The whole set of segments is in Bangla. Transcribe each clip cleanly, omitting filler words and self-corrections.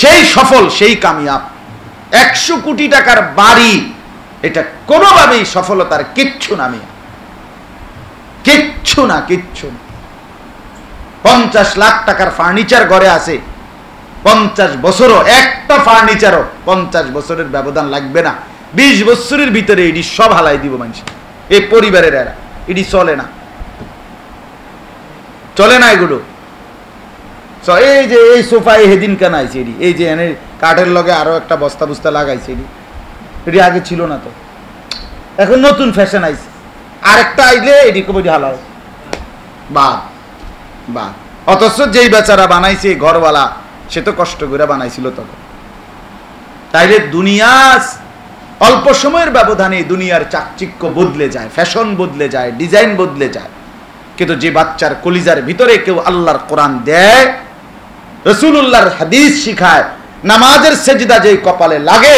সেই সফল, সেই কামিয়াব। 100 কোটি টাকার বাড়ি, এটা কোনোভাবেই সফলতার কিচ্ছু না, কিচ্ছু না, কিচ্ছু না। 50 লাখ টাকার ফার্নিচার ঘরে আছে, 50 বছরও একটা ফার্নিচারও 50 বছরের ব্যবধান লাগবে না, 20 বছরের ভিতরে এটি সব হালাই দিব মানুষ। এই পরিবারের এরা এটি চলে না, চলে না এগুলো। এই যে এই সোফায় হেদিন কেন আইছে, এই যে এনে কাঠের লগে আরো একটা বস্তা বুস্তা লাগাইছে, এটি আগে ছিল না তো, এখন নতুন ফ্যাশন আইছে। আরেকটা আইলে এটি কবি হালাও বাদ বাদ। অথচ যেই বেচারা বানাইছে ঘরওয়ালা, সে তো কষ্ট করে বানাইছিল তখন। তাইলে দুনিয়া অল্প সময়ের ব্যবধানে দুনিয়ার চাকচিক্য বদলে যায়, ফ্যাশন বদলে যায়, ডিজাইন বদলে যায়। কিন্তু যে বাচ্চার কলিজার ভিতরে কেউ আল্লাহর কোরআন দেয়, রাসূলুল্লাহর হাদিস শিখায়, নামাজের সেজদা যেই কপালে লাগে,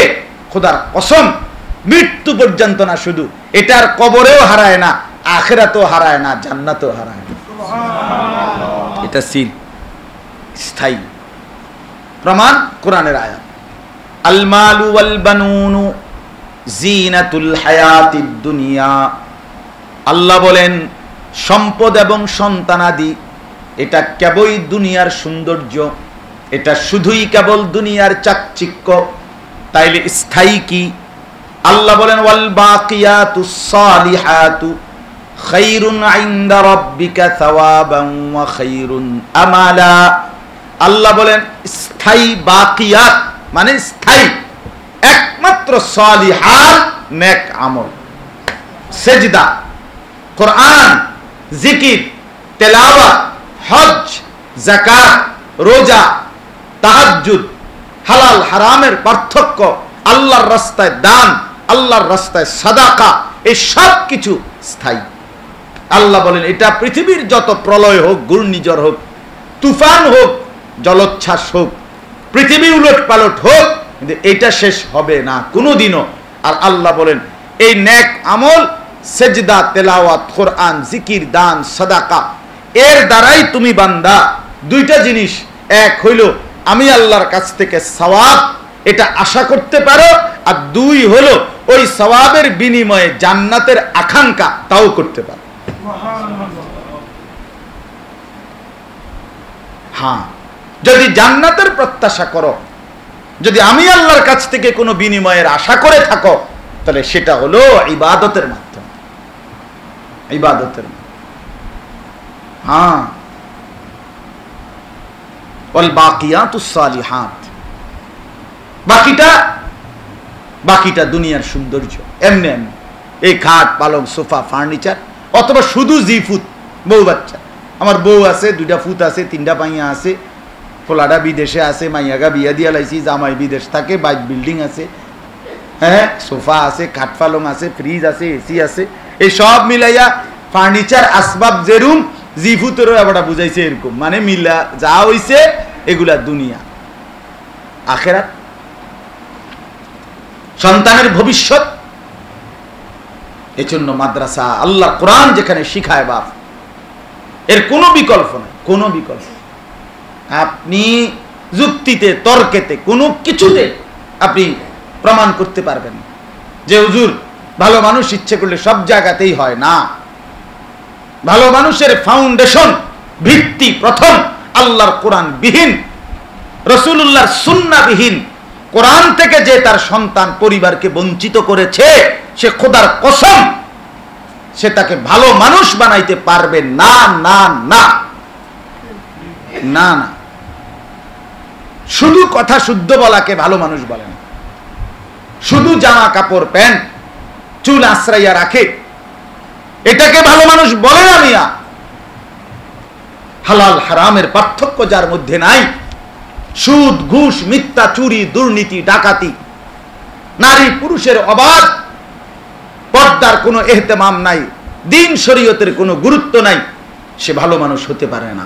খোদার কসম মৃত্যু পর্যন্ত না, শুধু এটার কবরেও হারায় না, আখিরাতেও হারায় না, জান্নাতেও হারায় না। এটা সিল স্থায়ী প্রমাণ কোরআনের আয়াত। আল মালু ওয়াল বানুনু জিনাতুল হায়াতিদ দুনিয়া। আল্লাহ বলেন সম্পদ এবং সন্তানাদি এটা কেবলই দুনিয়ার সৌন্দর্য, এটা শুধুই কেবল দুনিয়ার চাকচিক্য। তাইলে স্থায়ী কি? আল্লাহ বলেন ওয়াল বাকিয়াতুস সালিহাতু খায়রুন ইনদা রাব্বিকা সাওয়াবান ওয়া খায়রুন আমালা। আল্লাহ বলেন স্থায়ী বাকিয়াত মানে স্থায়ী একমাত্র সালিহাত নেক আমল, সেজদা, কোরআন, জিকির, তেলাওয়াত, হজ, যাকাত, রোজা, তাহাজ্জুদ, হালাল হারামের পার্থক্য, আল্লাহর রাস্তায় দান, আল্লাহর রাস্তায় সাদাকা, এই সব কিছু স্থায়ী। আল্লাহ বলেন এটা পৃথিবীর যত প্রলয় হোক, ঘূর্ণিঝড় হোক, তুফান হোক, জলোচ্ছ্বাস হোক, পৃথিবী উলট পালট হোক, কিন্তু এটা শেষ হবে না কোনোদিনও। আর আল্লাহ বলেন এই নেক আমল, সেজদা, তেলাওয়াত, কোরআন, জিকির, দান, সাদাকা, এর দ্বারাই তুমি বান্দা দুইটা জিনিস, এক হইল আমি আল্লাহর কাছ থেকে সওয়াব এটা আশা করতে পারো, আর দুই হলো ওই সওয়াবের বিনিময়ে জান্নাতের আকাঙ্ক্ষা তাও করতে পারো। হ্যাঁ, যদি জান্নাতের প্রত্যাশা করো, যদি আমি আল্লাহর কাছ থেকে কোনো বিনিময়ের আশা করে থাকো, তাহলে সেটা হলো ইবাদতের মাধ্যমে, ইবাদতের। হ্যাঁ, ওয়াল বাকিয়াতুস সালিহাত, বাকিটা দুনিয়ার সৌন্দর্য। এমনি এমনি এই খাট, পালং, সোফা, ফার্নিচার, অথবা শুধু জিফুত, বউ বাচ্চা। আমার বউ আছে, 2টা ফুত আছে, 3টা পাইয়া আছে, পোলাটা বিদেশে আছে, মাইয়াগা বিয়া দিয়া লাইছি, জামাই বিদেশ থাকে, বাইক বিল্ডিং আছে, হ্যাঁ, সোফা আছে, খাট পালং আছে, ফ্রিজ আছে, এসি আছে, এই সব মিলাইয়া ফার্নিচার আসবাব যেরুম জিফুতেরও এবারটা বুঝাইছে এরকম, মানে মিলা যা হইছে এগুলা দুনিয়া। আখেরাত, সন্তানের ভবিষ্যৎ, এজন্য মাদ্রাসা, আল্লাহ কোরআন যেখানে শিখায় বাপ, এর কোনো বিকল্প নাই, কোনো বিকল্প। আপনি যুক্তিতে, তর্কেতে, কোনো কিছুতে আপনি প্রমাণ করতে পারবেন যে হুজুর ভালো মানুষ ইচ্ছে করলে সব জায়গাতেই হয় না। ভালো মানুষের ফাউন্ডেশন, ভিত্তি প্রথম আল্লাহর কোরআন বিহীন, রাসূলুল্লাহর সুন্নাহ বিহীন, কোরআন থেকে যে তার সন্তান পরিবারকে বঞ্চিত করেছে, সে খোদার কসম সে তাকে ভালো মানুষ বানাইতে পারবে না, না, না, না, না। শুধু কথা শুদ্ধ বলাকে ভালো মানুষ বলে না, শুধু জামা কাপড় প্যান্ট চুল আশ্রাইয়া রাখে এটাকে ভালো মানুষ বলে না মিয়া। হালাল হারামের পার্থক্য যার মধ্যে নাই, সুদ, ঘুষ, মিথ্যা, চুরি, দুর্নীতি, ডাকাতি, নারী পুরুষের অবাধ, পর্দার কোনো এহতেমাম নাই, দিন শরীয়তের কোনো গুরুত্ব নাই, সে ভালো মানুষ হতে পারে না।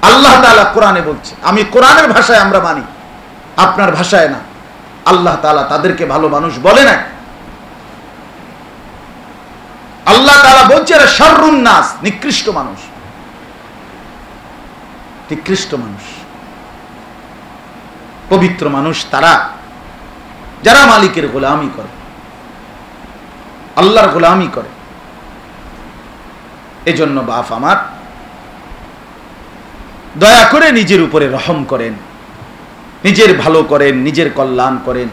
আল্লাহ তাআলা কোরআনে বলছে, আমি কোরআনের ভাষায় আমরা মানি, আপনার ভাষায় না। আল্লাহ তাআলা তাদেরকে ভালো মানুষ বলে না। আল্লাহ তাআলা বলছে এরা শাররুন নাস, নিকৃষ্ট মানুষ, নিকৃষ্ট মানুষ। পবিত্র মানুষ তারা যারা মালিকের গোলামি করে, আল্লাহর গোলামি করে। এজন্য বাপ আমার, দয়া করে নিজের উপরে রহম করেন, নিজের ভালো করেন, নিজের কল্যাণ করেন,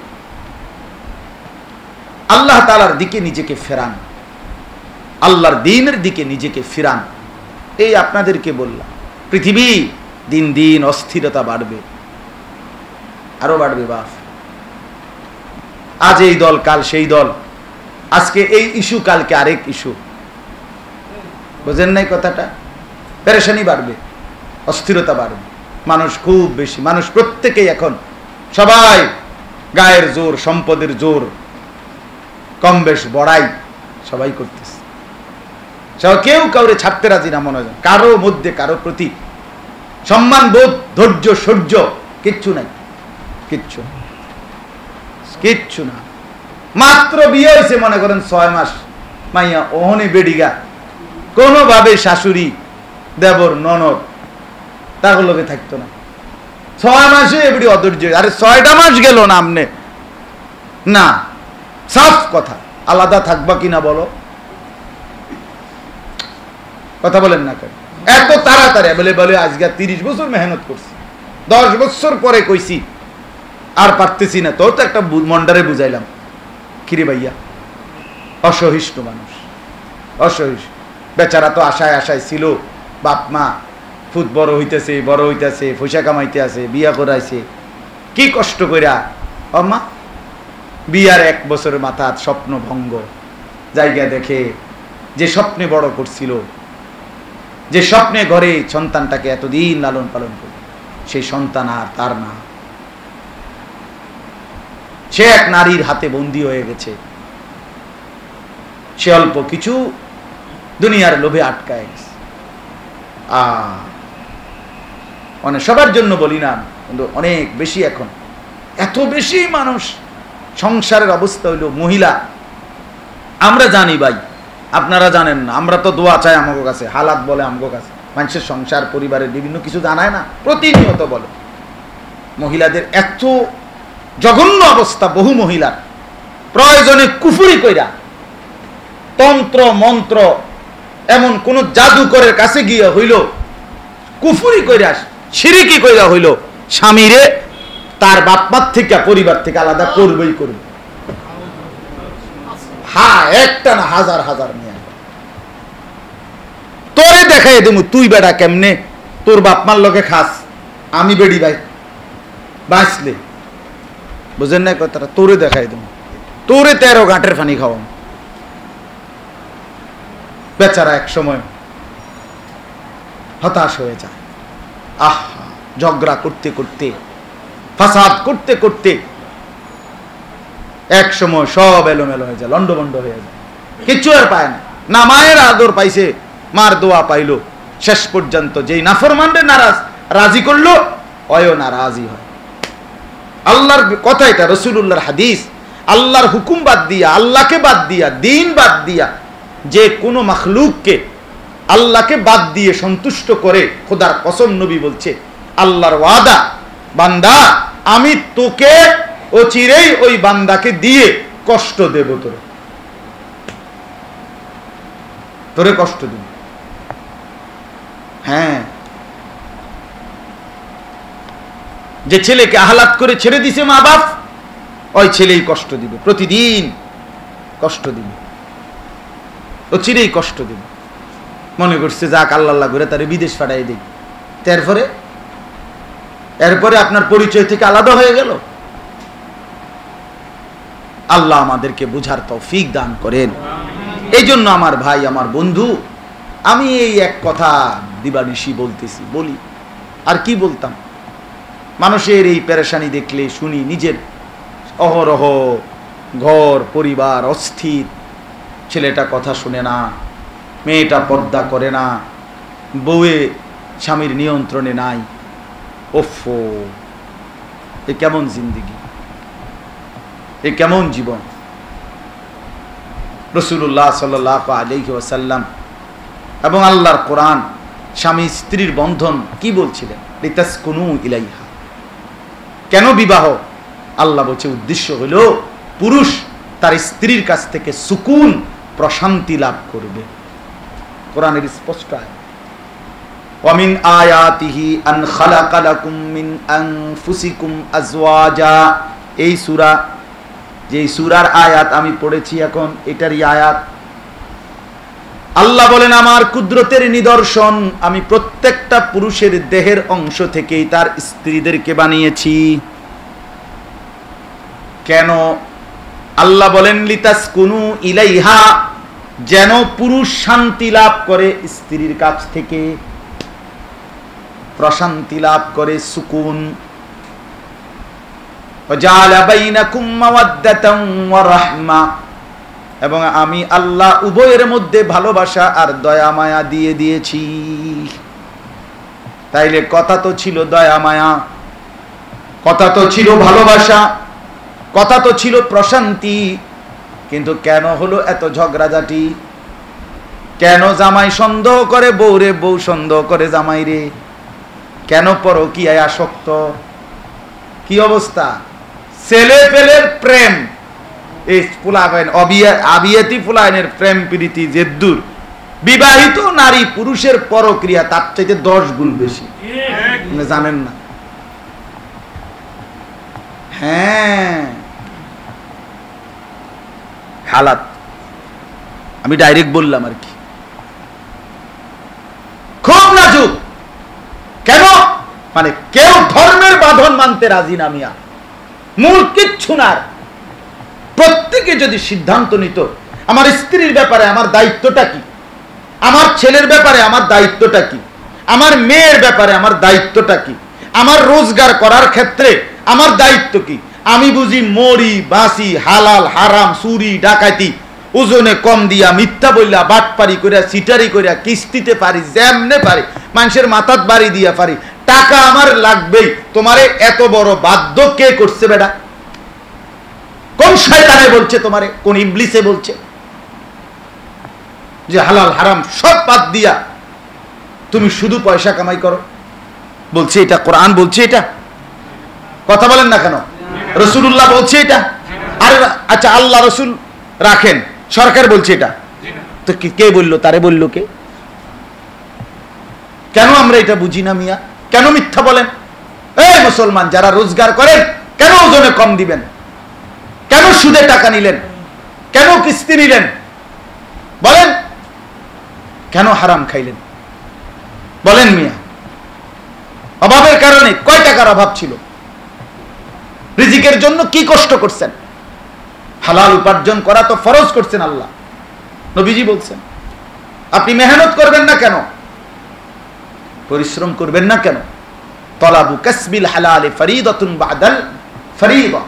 আল্লাহ তাআলার দিকে নিজেকে ফেরান, আল্লাহর দ্বীনের দিকে নিজেকে ফিরান। এই আপনাদেরকে বললাম, পৃথিবী দিন দিন অস্থিরতা বাড়বে, আরো বাড়বে বাপ। আজ এই দল, কাল সেই দল, আজকে এই ইস্যু, কালকে আরেক ইস্যু। বুঝেন নাই কথাটা? পেরেশানি বাড়বে, অস্থিরতা বাড়বে, মানুষ খুব বেশি, মানুষ প্রত্যেকেই এখন সবাই গায়ের জোর, সম্পদের জোর কম বেশ বড়াই সবাই করতেছে। কেউ কাউরে ছাড়তে রাজি না, মনে হয় কারো মধ্যে কারো প্রতি সম্মান বোধ, ধৈর্য, সহ্য কিচ্ছু নাই, কিচ্ছু কিচ্ছু না। মাত্র বিয়ে হয়েছে, মনে করেন 6 মাস, মাইয়া ওহনে বেডিগা, কোনোভাবে শাশুড়ি, দেবর, ননদ তার লোকে থাকতো না। 6 মাসে এবারে অধৈর্য। আরে 6টা মাস গেল না আমনে, না সাফ কথা, আলাদা থাকবা কিনা বলো, কথা বলেন না কেন? এত তাড়াতাড়ি বলে বলে আজকে 30 বছর মেহনত করছি, 10 বছর পরে কইছি আর পারতেছি না, তোর তো একটা মন্ডারে বুঝাইলাম, কিরে ভাইয়া, অসহিষ্ণু মানুষ, অসহিষ্ণু বেচারা তো আশায় আশায় ছিল, বাপ মা ফুট বড় হইতেছে, বড় হইতেছে, পয়সা কামাইতে আছে, বিয়া করাইছে, কি কষ্ট কইরা। মা বিয়ার 1 বছরের মাথা স্বপ্ন ভঙ্গ, জায়গা দেখে যে স্বপ্নে বড় করছিল, যে স্বপ্নে ঘরে সন্তানটাকে এতদিন লালন পালন করে, সেই সন্তান আর তার না, সে এক নারীর হাতে বন্দী হয়ে গেছে। সে অল্প কিছু দুনিয়ার লোভে আটকায় গেছে। মানে সবার জন্য বলি না, কিন্তু অনেক বেশি এখন, এত বেশি মানুষ সংসারের অবস্থা হইল। মহিলা, আমরা জানি ভাই, আপনারা জানেন না, আমরা তো দোয়া চাই আমাকে কাছে, হালাত বলে আমাকে কাছে, মানুষের সংসার পরিবারের বিভিন্ন কিছু জানায় না, প্রতিনিয়ত বলে। মহিলাদের এত জঘন্য অবস্থা, বহু মহিলার প্রয়োজনে কুফরি কইরা, তন্ত্র মন্ত্র, এমন কোন জাদুকরের কাছে গিয়ে হইল কুফরি কইরা, শিরিকি কইরা হইল স্বামীরে তার বাপমার থেকে, পরিবার থেকে আলাদা করবেই করবে। হ্যাঁ, একটা না, হাজার হাজার নিয়ে তোরে দেখাই দেবো, তুই বেড়া কেমনে তোর বাপমার লোকে খাস, আমি বেড়ি ভাই বাঁচলে, বুঝেন না কথাটা? তোরে দেখাই দেবো, তোরে 13 গাঁটের পানি খাওয়াম। বেচারা এক সময় হতাশ হয়ে যায়। আহা, ঝগড়া করতে করতে, ফাসাদ করতে করতে এক সময় সব এলোমেলো হয়ে যায়, লন্ডভন্ড হয়ে যায়, কিচ্ছু আর পায় না। না মায়ের আদর পাইছে, মার দোয়া পাইলো, শেষ পর্যন্ত যেই নাফরমানরে নারাজ রাজি করলো, অয়ও নারাজি হয়। আল্লাহর কথা, এটা রাসূলুল্লাহর হাদিস। আল্লাহর হুকুম বাদ দিয়া, আল্লাহকে বাদ দিয়া, দ্বীন বাদ দিয়া যে কোনো মাখলুককে আল্লাহকে বাদ দিয়ে সন্তুষ্ট করে, খোদার কসম নবী বলছে, আল্লাহর ওয়াদা, বান্দা আমি তোকে অচিরেই ওই বান্দাকে দিয়ে কষ্ট দেব, তোরে কষ্ট দেব। হ্যাঁ, যে ছেলেকে আহ্লাদ করে ছেড়ে দিছে মা বাপ, ওই ছেলেই কষ্ট দিবে, প্রতিদিন কষ্ট দিবে, অচিরেই কষ্ট দিবে। মনে করছে যাক আল্লাহ করে তারে বিদেশ পাঠাই দিই, এরপরে আপনার পরিচয় থেকে আলাদা হয়ে গেল। আল্লাহ আমাদেরকে বুঝার তৌফিক দান করেন। এই জন্য আমার ভাই, আমার বন্ধু, আমি এই এক কথা দিবানিশি বলতেছি, বলি আর কি বলতাম। মানুষের এই পেরেশানি দেখলে শুনি, নিজের অহরহ ঘর পরিবার অস্থির, ছেলেটা কথা শুনে না, মেয়েটা পর্দা করে না, বউয়ে স্বামীর নিয়ন্ত্রণে নাই। ওফো, এ কেমন জিন্দেগি, এ কেমন জীবন। রাসূলুল্লাহ সাল্লাল্লাহু আলাইহি ওয়াসাল্লাম এবং আল্লাহর কোরআন স্বামী স্ত্রীর বন্ধন কি বলছিলেন? লিতাসকুনু ইলাইহা, কেন বিবাহ? আল্লাহ বলছে উদ্দেশ্য হলো পুরুষ তার স্ত্রীর কাছ থেকে সুকুন, প্রশান্তি লাভ করবে। কোরআনের স্পষ্ট আয়াত। ওয়ামিন আয়াতিহি আন খালাকা লাকুম মিন আনফুসিকুম আজওয়াজা। এই সূরা, যে সূরার আয়াত আমি পড়েছি এখন, এটারই আয়াত। আল্লাহ বলেন আমার কুদরতের নিদর্শন, আমি প্রত্যেকটা পুরুষের দেহের অংশ থেকেই তার স্ত্রীদেরকে বানিয়েছি। কেন? আল্লাহ বলেন লিতাসকুনু ইলাইহা, যেন পুরুষ শান্তি লাভ করে স্ত্রীর কাছ থেকে, প্রশান্তি লাভ করে, সুকুন। ওয়াজালা বাইনাকুম মাওয়াদ্দাতান ওয়া রাহমা, এবং আমি আল্লাহ উভয়ের মধ্যে ভালোবাসা আর দয়া মায়া দিয়ে দিয়েছি। তাইলে কথা তো ছিল দয়া মায়া, কথা তো ছিল ভালোবাসা, কথা তো ছিল প্রশান্তি, কিন্তু কেন হলো এত ঝগড়াঝাটি? কেন জামাই সন্দেহ করে বউরে, বউ সন্দেহ করে জামাই রে? কেন পরকীয়ায় আসক্ত? কি অবস্থা? ছেলে পেলের প্রেম, এই ফুলাবেন আবিয়াতি ফুলায়নের প্রেম প্রীতি যে দূর, বিবাহিত নারী পুরুষের পরক্রিয়া তার চাইতে 10 গুণ বেশি। জানেন না? হ্যাঁ, হালাত আমি ডাইরেক্ট বললাম আর কি, খুব নাজুক। কেন? মানে কেউ ধর্মের বাঁধন মানতে রাজি না মিয়া, মূল কিচ্ছু না। প্রত্যেকে যদি সিদ্ধান্ত নিত আমার স্ত্রীর ব্যাপারে আমার দায়িত্বটা কি, আমার ছেলের ব্যাপারে আমার দায়িত্বটা কি, আমার মেয়ের ব্যাপারে আমার দায়িত্বটা কি, আমার রোজগার করার ক্ষেত্রে আমার দায়িত্ব কি, আমি বুঝি মরি বাসি, হালাল হারাম, চুরি ডাকাতি, ওজনে কম দিয়া, মিথ্যা বললা, বাটপারি করিয়া, সিটারি করিয়া, কিস্তিতে পারি, যেমনে পারি, মানুষের মাথাত বাড়ি দিয়া পারি, টাকা আমার লাগবেই। তোমারে এত বড় বাধ্য কে করছে বেটা? কোন শয়তানে বলছে তোমারে? কোন ইবলিসে বলছে যে হালাল হারাম সব বাদ দিয়া তুমি শুধু পয়সা কামাই করো? বলছে এটা? কোরআন বলছে এটা? কথা বলেন না কেন? রাসূলুল্লাহ বলছে এটা? আর আচ্ছা, আল্লাহ রাসূল রাখেন, সরকার বলছে এটা, তো কে বললো? তারে বললো কে? কেন আমরা এটা বুঝি না মিয়া? কেন মিথ্যা বলেন? এই মুসলমান যারা রোজগার করেন, কেন ওজনে কম দিবেন? কেন সুদে টাকা নিলেন? কেন কিস্তি নিলেন? বলেন, কেন হারাম খাইলেন? বলেন মিয়া। অভাবের কারণে কয় টাকার অভাব ছিল? রিজিকের জন্য কি কষ্ট করছেন? হালাল উপার্জন করা তো ফরজ করছেন আল্লাহ, নবীজি বলছেন। আপনি মেহনত করবেন না কেন? পরিশ্রম করবেন না কেন? তলাবু কাসবিল হালাল ফরিদাতুন বাদাল ফরিদা।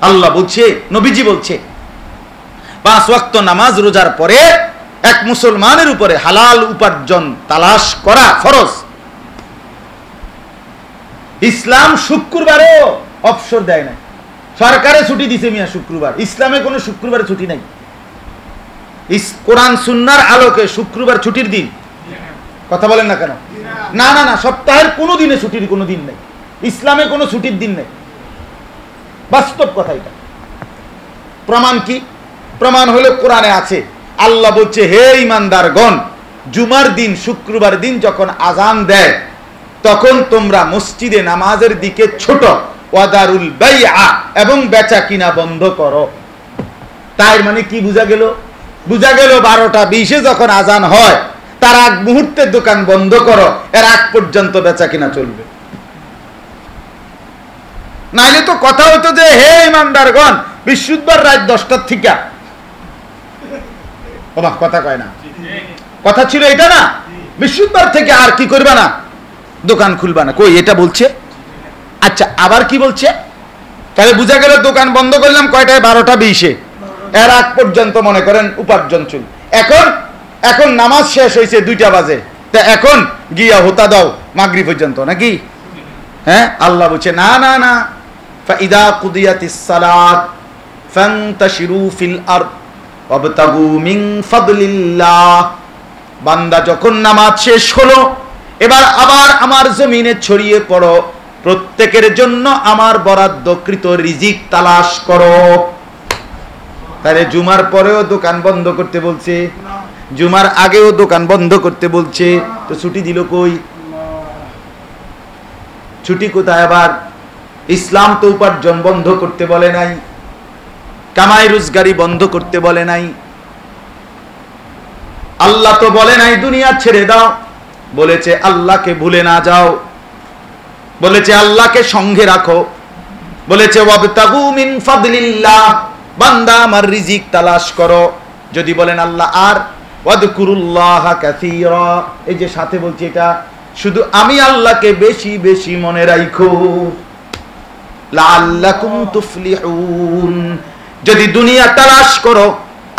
আল্লাহ বলছে, নবীজি বলছে, 5 ওয়াক্ত নামাজ রোজার পরে এক মুসলমানের উপরে হালাল উপার্জন তালাশ করা ফরজ। ইসলাম শুক্রবারেও অবসর দেয় না। সরকারে ছুটি দিছে মিয়া শুক্রবার, ইসলামে কোনো শুক্রবারে ছুটি নাই। কোরআন সুন্নাহর আলোকে শুক্রবার ছুটির দিন? কথা বলেন না কেন? না না না, সপ্তাহের কোনো দিনে ছুটির কোনো দিন নেই, ইসলামে কোনো ছুটির দিন নেই। বাস্তব কথা এটা। প্রমাণ কি? প্রমাণ হলো কোরআনে আছে। আল্লাহ বলছে, হে ঈমানদারগণ, জুমার দিন, শুক্রবার দিন যখন আজান দেয় তখন তোমরা মসজিদে নামাজের দিকে ছোট, ওয়াদারুল বাইআ, এবং বেচা কিনা বন্ধ করো। তাই মানে কি বুঝা গেল? বুঝা গেল 12টা 20-এ যখন আজান হয় তার আগ মুহূর্তে দোকান বন্ধ করো, এর আগ পর্যন্ত বেচা কিনা চলবে। নাইলে তো কথা হতো যে হে ঈমানদারগণ, বৃহস্পতিবার রাত 10টার থেকে, ওমা কথা কয় না, কথা ছিল এটা না, বৃহস্পতিবার থেকে আর কি করবে না, দোকান খুলবা না। কই এটা বলছে? আচ্ছা, আবার কি বলছে? তাহলে বুঝা গেল দোকান বন্ধ করলাম কয়টায়? 12টা 20-এ, এর আগ পর্যন্ত মনে করেন উপার্জন চল। এখন নামাজ শেষ হয়েছে 2টা বাজে, তা এখন গিয়া হোতা দাও মাগরিব পর্যন্ত নাকি? হ্যাঁ, আল্লাহ বলছে না না না, ফাইদা কুদিয়াতিস সালাত ফান্তাশিরু ফিল আরদ ওয়াবতাগু মিন ফাদলিল্লাহ। বান্দা যখন নামাজ শেষ হলো, এবার আবার আমার জমিনে ছড়িয়ে পড়ো, প্রত্যেকের জন্য আমার বরাদ্দকৃত রিজিক তালাশ করো। তাহলে জুমার পরেও দোকান বন্ধ করতে বলছে, জুমার আগেও দোকান বন্ধ করতে বলছে, তো ছুটি দিল কই? ছুটি কোথায়? আবার ইসলাম তো উপার্জন বন্ধ করতে বলে নাই, কামাই রোজগারি বন্ধ করতে বলে নাই, আল্লাহ তো বলে নাই দুনিয়া ছেড়ে দাও, বলেছে আল্লাহকে ভুলে না যাও, বলেছে আল্লাহকে সঙ্গে রাখো, বলেছে ওয়াবতাগু মিন ফাদলিল্লাহ, বান্দা আমার রিজিক তালাশ করো। যদি বলেন আল্লাহ আর ওয়াদকুরুল্লাহ কাসীরা, এই যে সাথে বলছি এটা শুধু আমি আল্লাহকে বেশি বেশি মনে রাখো, লাআল্লাকুম তুফলিহুন। যদি দুনিয়া তালাশ করো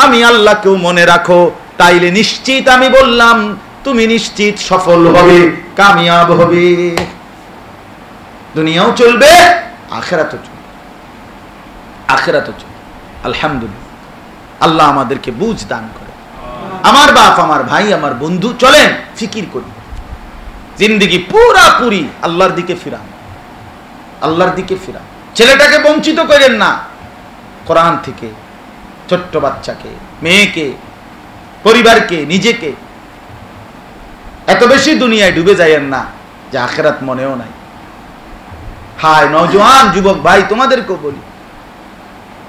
আমি আল্লাহকেও মনে রাখো, তাইলে নিশ্চিত আমি বললাম তুমি নিশ্চিত সফল হবে, কামিয়াব হবে। দুনিয়াও চলবে, আখিরাতও চলবে, আখিরাতও চলবে। আলহামদুলিল্লাহ, আল্লাহ আমাদেরকে বুঝ দান করে। আমার বাপ, আমার ভাই, আমার বন্ধু, চলেন ফিকির করি, জিন্দেগি পুরাপুরি আল্লাহর দিকে ফিরান, আল্লাহর দিকে ফিরান। ছেলেটাকে বঞ্চিত করেন না কোরআন থেকে, ছোট্ট বাচ্চাকে, মেয়েকে, পরিবারকে, নিজেকে। এত বেশি দুনিয়ায় ডুবে যাইয়েন না যে আখিরাত মনেও নাই। হায় নওজোয়ান যুবক ভাই, তোমাদেরকেও বলি,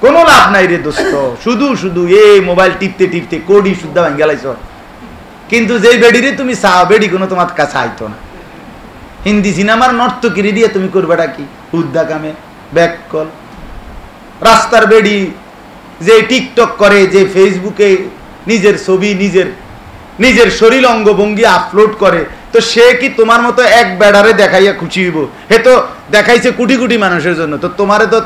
কোনো লাভ নাই রে দোস্ত, শুধু শুধু এই মোবাইল টিপতে টিপতে কোডি শুদ্ধা ভাঙ গেলাইছ, কিন্তু যেই বেডি রে তুমি চাও, বেডি কোনো তোমার কাছে আইতো না। হিন্দি সিনেমার নর্তকিরি দিয়ে তুমি করবেটা কি? হুদ্দা কামে ব্যাক কল। রাস্তার বেডি যে টিকটক করে, যে ফেসবুকে নিজের ছবি, নিজের শরীর অঙ্গভঙ্গি আপলোড করে, তো সে কি তোমার মতো এক বেড়ারে দেখাইয়া খুশি হইব? হে তো দেখাইছে কোটি কোটি মানুষের জন্য, তো তোমারে তো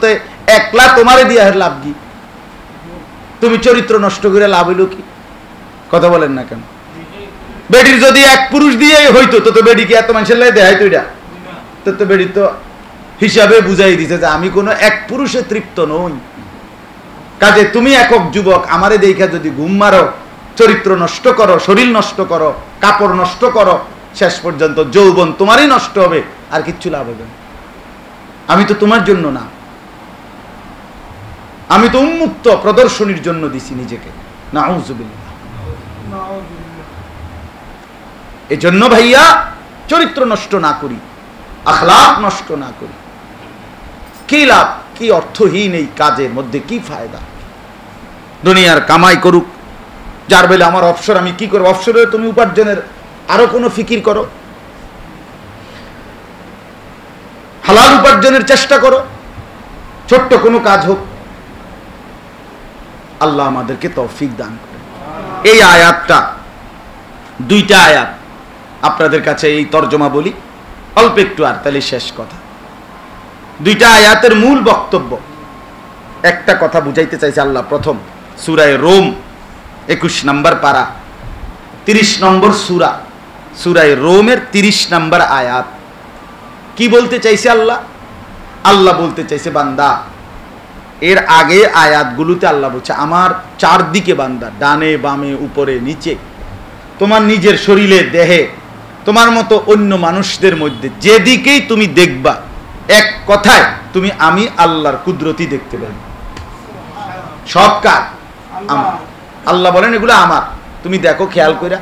একলা তোমারে দিয়া লাভ কি? তুমি চরিত্র নষ্ট করে লাভ হইল কি? কথা বলেন না কেন? বেডির যদি এক পুরুষ দিয়ে হইতো, তো বেডি কি এত মানুষের লাই দেখাইতো? এটা তো বেডি তো হিসাবে বুঝাই দিছে যে আমি কোনো এক পুরুষে তৃপ্ত নই। কাজে তুমি একক যুবক, আমারে দেখা যদি ঘুম মারো, চরিত্র নষ্ট করো, শরীর নষ্ট করো, কাপড় নষ্ট করো, শেষ পর্যন্ত যৌবন তোমারই নষ্ট হবে, আর কিচ্ছু লাভ হবে না। আমি তো তোমার জন্য না, আমি তো উন্মুক্ত প্রদর্শনীর জন্য দিছি নিজেকে। নাউযুবিল্লাহ। এই জন্য ভাইয়া চরিত্র নষ্ট না করি, আখলাক নষ্ট না করি। কি লাভ, কি অর্থহীন এই কাজের মধ্যে, কি ফায়দা? দুনিয়ার কামাই করুক, যার বেলে আমার অবসর, আমি কি করবো? অবসরে তুমি উপার্জনের আরো কোনো ফিকির করো, হালাল উপার্জনের চেষ্টা করো, ছোট্ট কোনো কাজ হোক। আল্লাহ আমাদেরকে তৌফিক দান করে। এই আয়াতটা, দুইটা আয়াত আপনাদের কাছে এই তর্জমা বলি অল্প একটু, আর তাহলে শেষ কথা। দুইটা আয়াতের মূল বক্তব্য, একটা কথা বুঝাইতে চাইছে আল্লাহ। প্রথম সূরা রোম 21 নম্বর পারা, 30 নম্বর সূরা, সূরা রোমের 30 নম্বর আয়াত। কি বলতে চাইছে আল্লাহ? আল্লাহ বলতে চাইছে বান্দা, এর আগে আয়াতগুলোতে আল্লাহ বলছে আমার চারদিকে বান্দা, ডানে বামে উপরে নিচে, তোমার নিজের শরীরে দেহে, তোমার মতো অন্য মানুষদের মধ্যে যেদিকেই তুমি দেখবা, এক কথায় তুমি আমি আল্লাহর কুদরতি দেখতে পাবে। সব কাজ আমার। আল্লাহ বলেন এগুলো আমার, তুমি দেখো খেয়াল কইরা,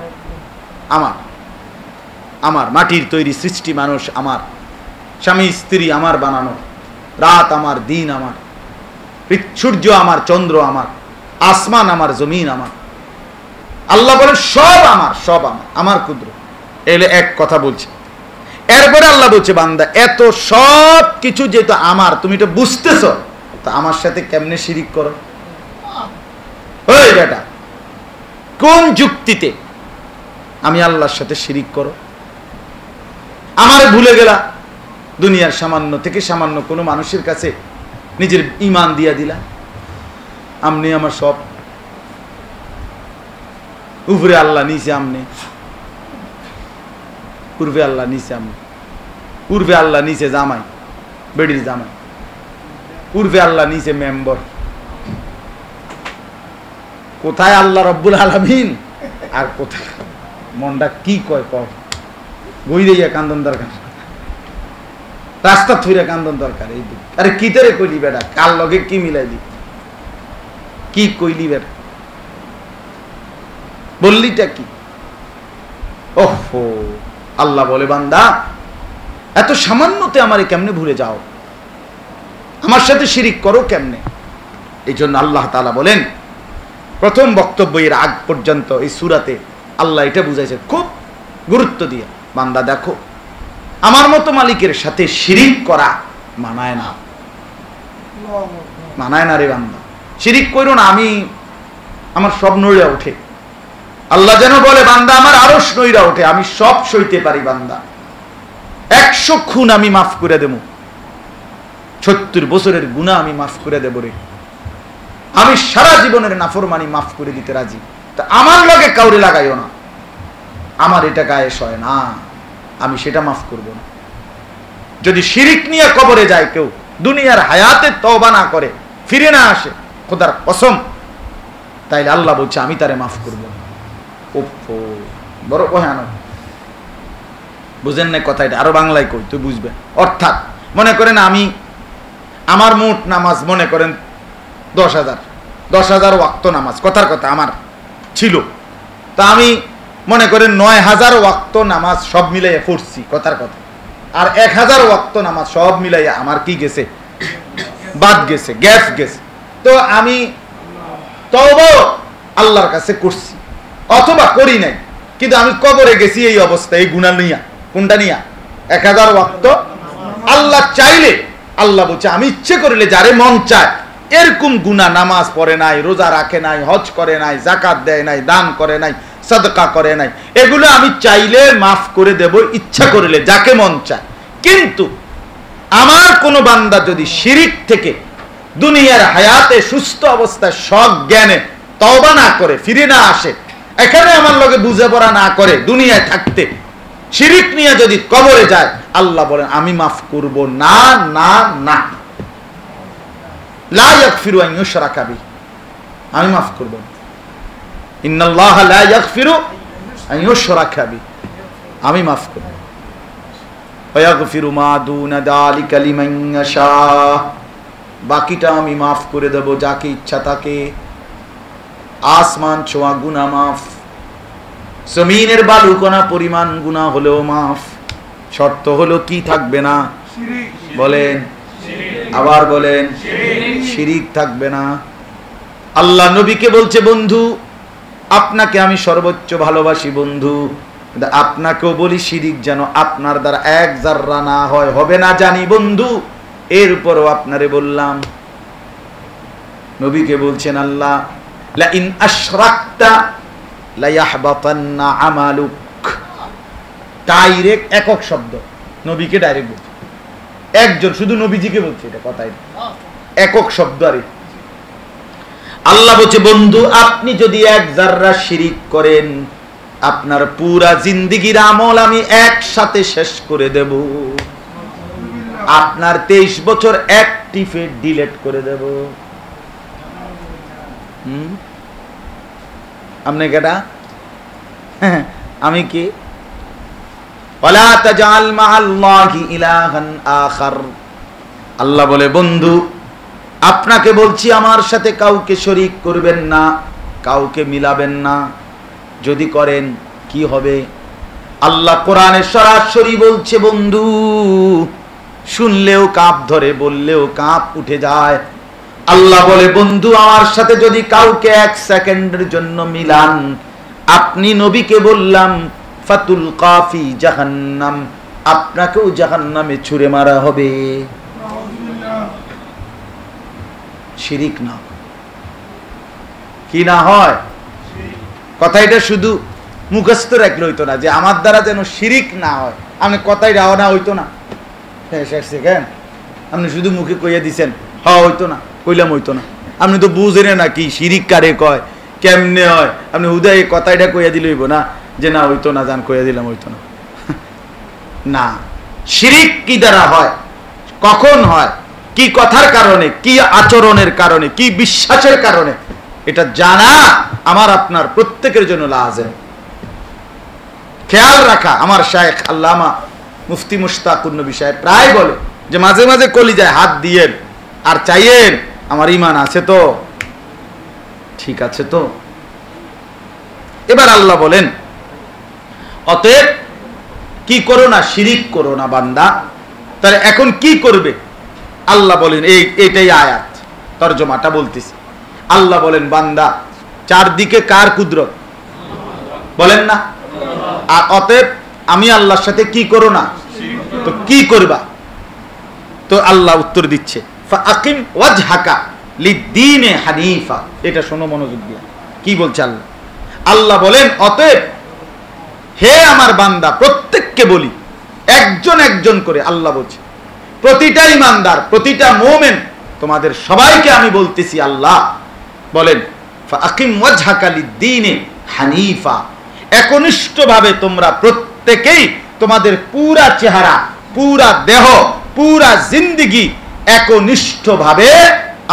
আমার, আমার মাটির তৈরি সৃষ্টি মানুষ আমার, স্বামী স্ত্রী আমার বানানো, রাত আমার, দিন আমার, সূর্য আমার, চন্দ্র আমার, আসমান আমার, জমিন আমার। আল্লাহ বলেন সব আমার, সব আমার, আমার কুদরত। এলে এক কথা বলছে। এরপরে আল্লাহ বলছে বান্দা, এত সব কিছু যেহেতু আমার, তুমি এটা বুঝতেছ, তা আমার সাথে কেমনে শিরিক করো? ওই বেটা, কোন যুক্তিতে আমি আল্লাহর সাথে শিরিক করো? আমারে ভুলে গেলা, দুনিয়ার সামান্য থেকে সামান্য কোনো মানুষের কাছে নিজের ঈমান দিয়া দিলা, আমনে আমার সব। উপরে আল্লাহ, নিচে আমনে, পূর্বে আল্লাহ, নিচে আমনে, পূর্বে আল্লাহ, নিচে জামাই, বেডির জামাই, পূর্বে আল্লাহ, নিচে মেম্বার। কোথায় আল্লাহ রব্বুল আলামিন আর কোথায় মনটা কি কয় কয় বই দিয়া কান্দন দরকার। রাস্তা থইরা কান্দন দরকার এই দুঃখ। আরে কি তেরে কইলি বেটা, কার লগে কি মিলাইলি, কি কইলি বেটা, বললিটা কি? ওহো, আল্লাহ বলে বান্দা এত সামান্যতে আমারে কেমনে ভুলে যাও, আমার সাথে শিরিক করো কেমনে? এই জন্য আল্লাহ তাআলা বলেন প্রথম বক্তব্য এর আগ পর্যন্ত এই সূরাতে আল্লাহ এটা বুঝাইছে খুব গুরুত্ব দিয়ে, বান্দা দেখো আমার মতো মালিকের সাথে শিরিক করা মানায় না, মানায় না রে বান্দা, শিরিক কইরো না। আমার সব নইরা ওঠে, আল্লাহ যেন বলে বান্দা আমার আরশ নইরা ওঠে, আমি সব সইতে পারি বান্দা, 100 খুন আমি মাফ করে দেব, 70 বছরের গুনাহ আমি মাফ করে দেব রে, আমি সারা জীবনের নাফরমানি মাফ করে দিতে রাজি, তা আমার লগে কাউরে লাগাইও না, আমার এটা গায়ে সয় না, আমি সেটা মাফ করব না। যদি শিরিক নিয়ে কবরে যায় কেউ, দুনিয়ার হায়াতে তওবা না করে, ফিরে না আসে, খোদার কসম, তাইলে আল্লাহ বলছে আমি তারে মাফ করব না। ওফো, বড় ভয়ানক, বুঝেন না কথা, এটা আরো বাংলায় কই তুই বুঝবে। অর্থাৎ মনে করেন আমার মোট নামাজ মনে করেন 10,000 ওয়াক্ত নামাজ, কথার কথা আমার ছিল, তা আমি মনে করেন 9,000 ওয়াক্ত নামাজ সব মিলাইয়া পড়ছি, কথার কথা, আর 1,000 ওয়াক্ত নামাজ সব মিলাইয়া আমার কি গেছে, বাদ গেছে, গ্যাপ গেছে। তো আমি তওবা আল্লাহর কাছে করছি অথবা করি নাই, কিন্তু আমি কবরে গেছি এই অবস্থা, এই গুনাহ নিয়া, কোনটা নিয়া, 1,000 ওয়াক্ত। আল্লাহ চাইলে, আল্লাহ বলছে আমি ইচ্ছে করিলে যারে মন চায় এরকম গুনাহ, নামাজ পড়ে নাই, রোজা রাখে নাই, হজ করে নাই, যাকাত দেয় নাই, দান করে নাই, সাদকা করে নাই, এগুলো আমি চাইলে মাফ করে দেব, ইচ্ছা করিলে যাকে মন চায়। কিন্তু আমার কোন বান্দা যদি শিরিক থেকে দুনিয়ার হায়াতে সুস্থ অবস্থায় সব জ্ঞানে তওবা না করে, ফিরে না আসে, এখানে আমার লগে বুঝে পড়া না করে, দুনিয়ায় থাকতে শিরিক নিয়ে যদি কবরে যায়, আল্লাহ বলেন আমি মাফ করব না, না, না, লা ইয়াগফিরু আন ইউশরাকা বিহি, আমি মাফ করব না। ইন্নাল্লাহা লা ইয়াগফিরু আন ইউশরাকা বিহি, আমি মাফ করব, ওয়া ইয়াগফিরু মা দুনা যালিকা লিমান ইয়াশা, বাকিটা আমি মাফ করে দেব যাকে ইচ্ছা তাকে। আসমান ছোঁয়া গুনাহ মাফ, জমিনের বালুকণা পরিমাণ গুনাহ হলেও মাফ, শর্ত হলো কি থাকবে না বলেন, আবার বলেন, শিরিক থাকবে না। আল্লাহ নবীকে বলছে বন্ধু আপনাকে আমি সর্বোচ্চ ভালোবাসি বন্ধু, আপনাকেও বলি শিরিক যেন আপনার দ্বারা 1 জাররা না হয়, হবে না জানি বন্ধু, এরপরও আপনারে বললাম। নবীকে বলছেন আল্লাহ লা ইন আশরাকতা লা ইয়াহবাতান্না আমালুক, ডাইরেক্ট একক শব্দ, নবীকে ডাইরেক্ট বলছে, একজন শুধু নবীজিকে বলছে, এটা কথাই একক শব্দ। আরে আল্লাহ বলছে বন্ধু আপনি যদি 1 জাররা শিরিক করেন, আপনার পুরা জিন্দেগীর আমল আমি একসাথে শেষ করে দেব, আপনার 23 বছর অ্যাক্টিভে ডিলিট করে দেব। আপনি কেডা? আমি কি? ওয়ালা তাজাল মাআল্লাহি ইলাহান আখার, আল্লাহ বলে বন্ধু আপনাকে বলছি আমার সাথে কাউকে শরীক করবেন না, কাউকে মিলাবেন না, যদি করেন কি হবে? আল্লাহ কোরআনে সরাসরি বলছে বন্ধু, শুনলেও কাঁপ ধরে, বললেও কাঁপ উঠে যায়। আল্লাহ বলে বন্ধু আমার সাথে যদি কাউকে 1 সেকেন্ডের জন্য মিলান, আপনি নবীকে বললাম ফাতুল কাফি জাহান্নাম, আপনাকেও জাহান্নামে ছুঁড়ে মারা হবে। শিরিক না, কি না হয়? কথা এটা শুধু মুখস্থ রাখলে হইতো না যে আমার দ্বারা যেন শিরিক না হয়, আপনি কথাই রাওনা হইতো না, আপনি শুধু মুখে কইয়া দিছেন হ্যাঁ হইতো না, কইলাম হইতো না, আপনি তো বুঝেন না কি শিরিক কারে কয়, কেমনে হয়, আপনি হুদাই কথাইটা কইয়া দিলে হইব না যে না হইতো না, জান কইয়া দিলাম হইতো না। না, শিরিক কি দ্বারা হয়, কখন হয়, কি কথার কারণে, কি আচরণের কারণে, কি বিশ্বাসের কারণে, এটা জানা আমার আপনার প্রত্যেকের জন্য লাজেম, খেয়াল রাখা। আমার শায়েখ আল্লামা মুফতি মুশতাকুর নবী সাহেব প্রায় বলে যে মাঝে মাঝে কলিজায় হাত দিয়েন আর চাইয়েন আমার ঈমান আছে তো, ঠিক আছে তো। এবার আল্লাহ বলেন অতএব কি করো না, শিরিক করো না বান্দা। তাহলে এখন কি করবে? আল্লাহ বলেন, এইটাই আয়াত, তরজমাটা বলতেছি। আল্লাহ বলেন বান্দা চারদিকে কার কুদরত বলেন না, আর অতএব আমি আল্লাহর সাথে কি করো না, তো কি করবা? তো আল্লাহ উত্তর দিচ্ছে ফাআকিম ওয়াজহাকা লিদ্দীনে হানিফা। এটা শোনো মনোযোগ দিয়ে, কি বলছে আল্লাহ। আল্লাহ বলেন অতএব হে আমার বান্দা, প্রত্যেককে বলি একজন একজন করে, আল্লাহ বলছে প্রতিটা ঈমানদার, প্রতিটা মুমিন, তোমাদের সবাইকে আমি বলতেছি, আল্লাহ বলেন ফাআকিম ওয়াজহাকা লিদ্দীনে হানিফা, একনিষ্ঠভাবে তোমরা প্রত্যেকেই তোমাদের পুরা চেহারা, পুরা দেহ, পুরা জিন্দেগি একনিষ্ঠভাবে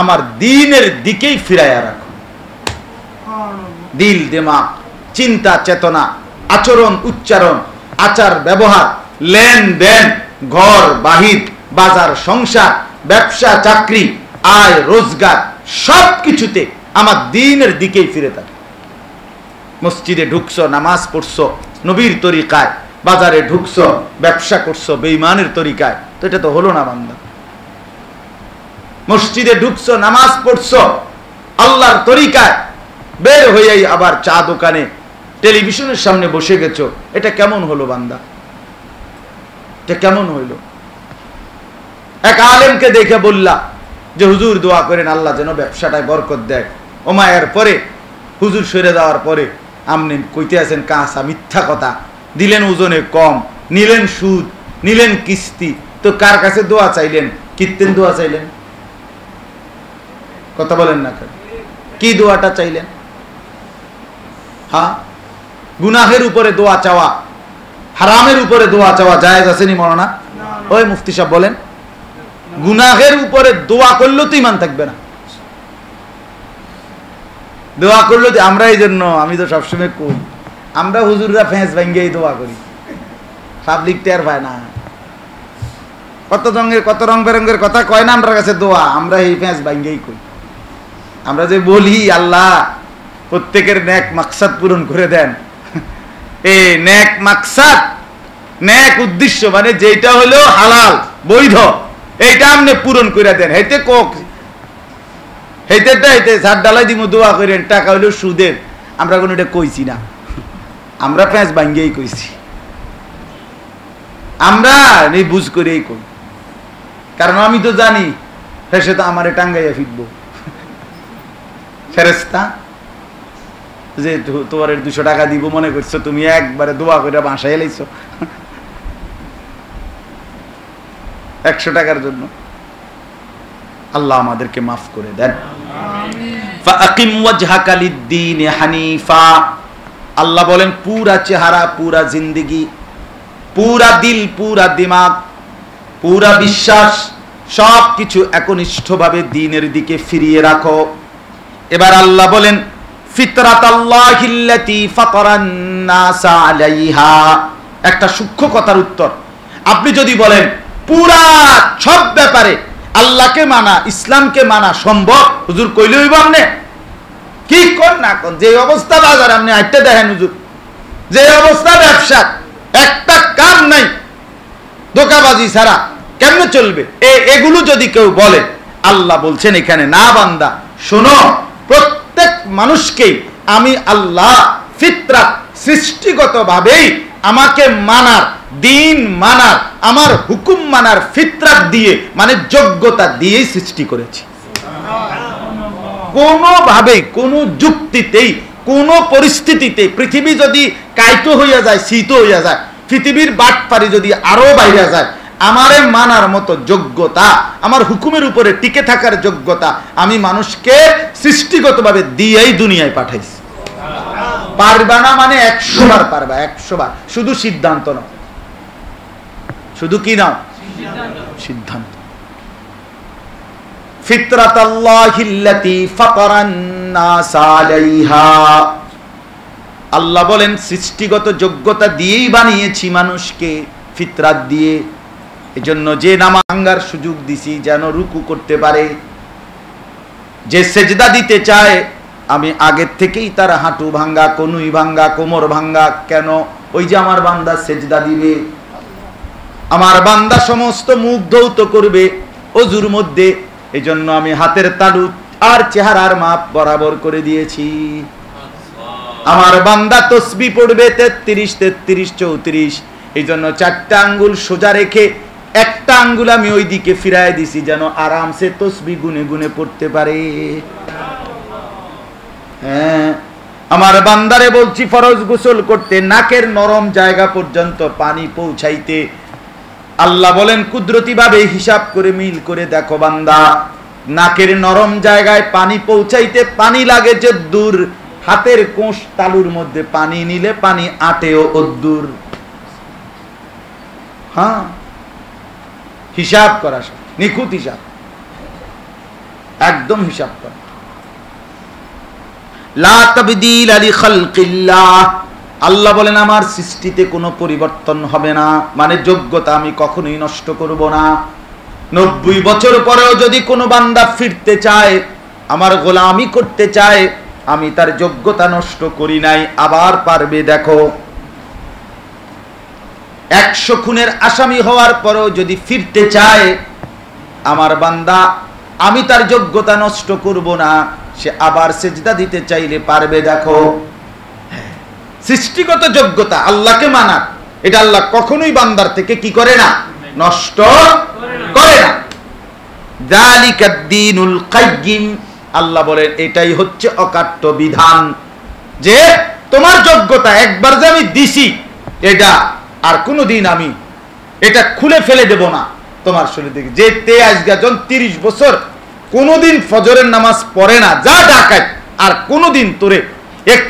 আমার দ্বীনের দিকেই ফিরাইয়া রাখো। দিল, দিমাগ, চিন্তা, চেতনা, আচরণ, উচ্চারণ, আচার ব্যবহার, লেনদেন, ঘর বাহির, বাজার সংসার, ব্যবসা চাকরি, আয় রোজগার, সব কিছুতে আমার দ্বীনের দিকেই ফিরে থাকে। মসজিদে ঢুকছো, নামাজ পড়ছো নবীর তরিকায়, বাজারে ঢুকছো, ব্যবসা করছো বেঈমানের তরিকায়, তো এটা তো হলো না বান্দা। মসজিদে ঢুকছো, নামাজ পড়ছো আল্লাহর তরিকায়, বের হয়েই আবার চা দোকানে, টেলিভিশনের সামনে বসে গেছো, এটা কেমন হলো বান্দা? এটা কেমন হইল? এক আলেমকে দেখে বললা যে হুজুর দোয়া করেন আল্লাহ যেন ব্যবসাটায় বরকত দেয়। ওমা এর পরে হুজুর সরে যাওয়ার পরে আপনি কইতে আছেন কাঁচা মিথ্যা কথা, দিলেন ওজনে কম, নিলেন সুদ, নিলেন কিস্তি, তো কার কাছে দোয়া চাইলেন? কীর্তেন দোয়া চাইলেন? কথা বলেন না, কি দোয়াটা চাইলেন? হ্যাঁ, গুনাহের উপরে দোয়া চাওয়া, হারামের উপরে দোয়া চাওয়া জায়েজ আছে নি মৌলানা? ওই মুফতি সাহেব বলেন, গুনাহের উপরে দোয়া করলেও তো ঈমান থাকবে না। দোয়া করলো আমরা, এই জন্য আমি তো সবসময় কই, আমরা হুজুররা ফেঁস ভাঙ্গেই দোয়া করি, পাবলিক টের পায় না। কত রঙের কত রং বেরঙের কথা কয় না আমার কাছে দোয়া, আমরা এই ফেঁস ভাঙ্গেই কই। আমরা যে বলি আল্লাহ প্রত্যেকের নেক মাকসাদ পূরণ করে দেন, এই নেক মাকসাদ, নেক উদ্দেশ্য মানে যেটা হলো হালাল বৈধ, এইটা আপনি পূরণ করে দেন। হেতে কক হেতে সার ডালাই দিব দোয়া করেন, টাকা হইলো সুদের, আমরা কোনো এটা কইছি না, আমরা প্যাঁচ ভাঙ্গেই কইছি, আমরা বুঝ করেই কই। কারণ আমি তো জানি সে তো আমারে টাঙ্গাইয়া ফিরবো ফেরেস্তা, যে তোমার 200 টাকা দিব মনে করছো, তুমি একবারে দোয়া করে বাসায় এলাইছো 100 টাকার জন্য। আল্লাহ আমাদেরকে মাফ করে দেন। ফাআকিম ওয়াজহাকা লিদ্দীনি হানিফা, আল্লাহ বলেন পুরা চেহারা, পুরা জিন্দেগি, পুরা দিল, পুরা দিমাগ, পুরা বিশ্বাস, সব কিছু একনিষ্ঠভাবে দ্বীনের দিকে ফিরিয়ে রাখো। এবার আল্লাহ বলেন ফিতরাতাল্লাহিল্লাতী ফাতারান নাসা আলাইহা, একটা সূক্ষ্ম কথার উত্তর। আপনি যদি বলেন পুরা সব ব্যাপারে আল্লাহকে মানা, ইসলামকে মানা সম্ভব, হুজুর কইলে হইব আপনি কি কোন না কোন, যে অবস্থা বাজার আপনি আইতে দেখেন হুজুর, যে অবস্থা ব্যবসা, একটা কাম নাই, ধোঁকাবাজি ছাড়া কেমনে চলবে? এগুলো যদি কেউ বলে, আল্লাহ বলছেন এখানে না বান্দা শোনো, প্রত্যেক মানুষকেই আমি আল্লাহ ফিতরাত, সৃষ্টিগতভাবেই আমাকে মানার, দিন মানার, আমার হুকুম মানার ফিতরাত দিয়ে, মানে যোগ্যতা দিয়েই সৃষ্টি করেছি। কোনোভাবেই, কোনো যুক্তিতেই, কোনো পরিস্থিতিতে পৃথিবী যদি কাইতো হইয়া যায়, শীত হইয়া যায়, পৃথিবীর বাটপারি যদি আরো বাইরে যায়, আমারে মানার মতো যোগ্যতা, আমার হুকুমের উপরে টিকে থাকার যোগ্যতা আমি মানুষকে সৃষ্টিগতভাবে দিয়েই দুনিয়ায় পাঠাইছি। পারবা না মানে 100 বার পারবা, 100 বার, শুধু সিদ্ধান্ত নাও, শুধু কি নাও? সিদ্ধান্ত। ফিতরাতাল্লাহিল্লাতী ফাতারান নাসা আলাইহা, আল্লাহ বলেন সৃষ্টিগত যোগ্যতা দিয়েই বানিয়েছি মানুষকে, ফিতরাত দিয়ে। এজন্য যে নামাজ ভাঙ্গার সুযোগ দিছি যেন রুকু করতে পারে, যে সেজদা দিতে চায় আমি আগের থেকেই তার হাঁটু ভাঙ্গা, কনুই ভাঙ্গা, কোমর ভাঙ্গা। কেন? ওই যে আমার বান্দা সেজদা দিবে, আমার বান্দা সমস্ত মুখ ধৌত করবে অজুর মধ্যে, এই জন্য আমি হাতের তালু আর চেহারার মাপ বরাবর করে দিয়েছি। আমার বান্দা তসবিহ পড়বে 33 33 34, এই জন্য 4টা আঙ্গুল সোজা রেখে একটা আঙ্গুল আমি ওই দিকে ফিরায় দিছি যেন আরামসে তসবিহ গুনে গুনে পড়তে পারে। হ্যাঁ, আমার বান্দারে বলছি ফরজ গোসল করতে নাকের নরম জায়গা পর্যন্ত পানি পৌঁছাইতে। আল্লাহ বলেন কুদরতি ভাবে হিসাব করে মিল করে দেখো বান্দা, নাকের নরম জায়গায় পানি পৌঁছাইতে পানি লাগে যে দূর, হাতের কোষ তালুর মধ্যে পানি নিলে পানি আটেও অদ্দূর। হ্যাঁ, হিসাব করা, নিখুঁত হিসাব, একদম হিসাব করা। লা তাবদীলা লিখালকিল্লাহ, আল্লাহ বলেন আমার সৃষ্টিতে কোনো পরিবর্তন হবে না, মানে যোগ্যতা আমি কখনোই নষ্ট করব না। 90 বছর পরেও যদি কোনো বান্দা ফিরতে চায়, আমার গোলামি করতে চায়, আমি তার যোগ্যতা নষ্ট করি নাই, আবার পারবে। দেখো 100 খুনের আসামি হওয়ার পরেও যদি ফিরতে চায় আমার বান্দা, আমি তার যোগ্যতা নষ্ট করব না, সে আবার সেজদা দিতে চাইলে পারবে। দেখো সৃষ্টিগত যোগ্যতা আল্লাহকে মানার, এটা আল্লাহ কখনোই বান্দার থেকে কি করে না, নষ্ট করে না। যালিকাদ দীনুল কাইয়্যিম, আল্লাহ বলেন এটাই হচ্ছে অকাট্য বিধান, যে তোমার যোগ্যতা একবার যে আমি দিছি, এটা আর কোনোদিন আমি এটা খুলে ফেলে দেব না তোমার শরীর থেকে। যে তে আজগা জন 30 বছর কোনোদিন ফজরের নামাজ পড়ে না, যা ডাকায়, আর কোনোদিন তোরে